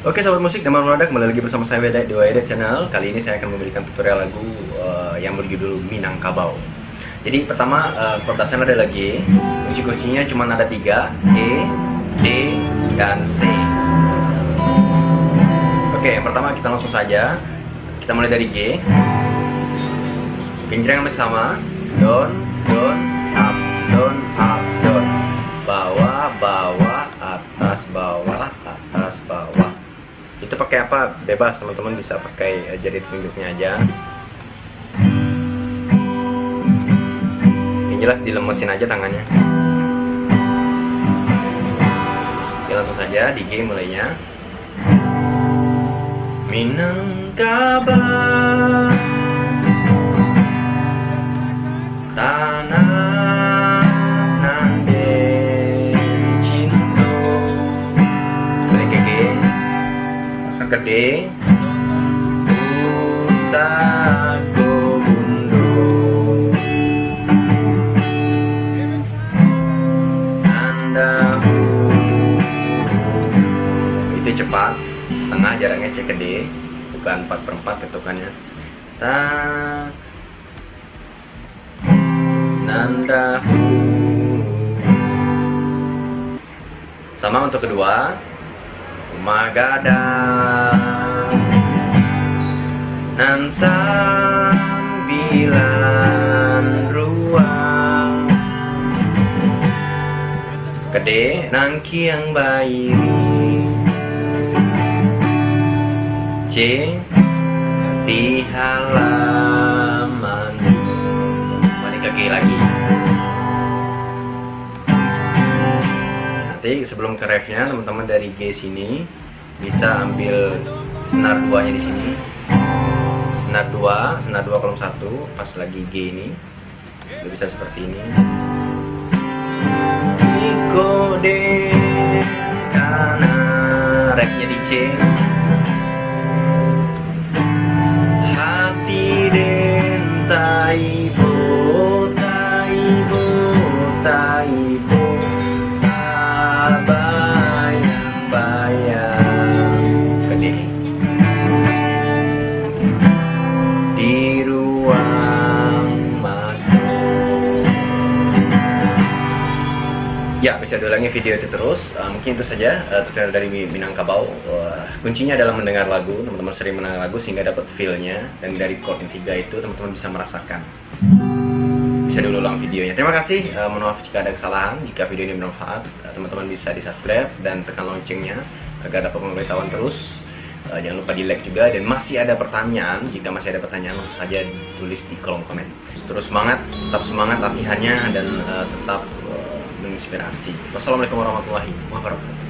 Oke sobat musik, Damar Meladak, kembali lagi bersama saya Wedet di Wedet Channel. Kali ini saya akan memberikan tutorial lagu yang berjudul Minangkabau. Jadi pertama chord dasarnya adalah G. Kunci-kuncinya cuma ada 3, E, D, dan C. Oke, yang pertama kita langsung saja. Kita mulai dari G. Genjreng masih sama. Down, down, up, down, up, down. Bawah, bawah, atas, bawah, atas, bawah. Itu pakai apa? Bebas, teman-teman bisa pakai jari telunjuknya aja. Yang jelas dilemesin aja tangannya. Oke, langsung saja di G mulainya. Minangkabau tanah nanden cinta. Balik ke G. Gede pusatku bundo andahu. Itu cepat, setengah jaraknya C ke D, bukan 4/4 ketukannya. Ta nandahu. Sama untuk kedua. Magada nan sambilan ruang kede nang kiang bayi. C di halaman. Balik ke G lagi. Nanti sebelum ke refnya, teman-teman dari G sini bisa ambil senar 2-nya di sini. Senar 2 kolom 1 pas lagi G ini. Itu bisa seperti ini. Iko de kana refnya di C. Hati den taibo taibo taibo. Bayang-bayang gede di ruang madu. Ya, bisa diulangi video itu terus. Mungkin itu saja tutorial dari Minangkabau. Kuncinya adalah mendengar lagu. Teman-teman sering mendengar lagu sehingga dapat feel-nya. Dan dari chord yang 3 itu teman-teman bisa merasakan. Bisa diulang videonya. Terima kasih. Mohon maaf jika ada kesalahan. Jika video ini bermanfaat, teman-teman bisa di-subscribe dan tekan loncengnya agar dapat pemberitahuan terus. Jangan lupa di-like juga. Dan masih ada pertanyaan, jika masih ada pertanyaan langsung saja tulis di kolom komen. Terus semangat, tetap semangat latihannya dan tetap menginspirasi. Wassalamualaikum warahmatullahi wabarakatuh.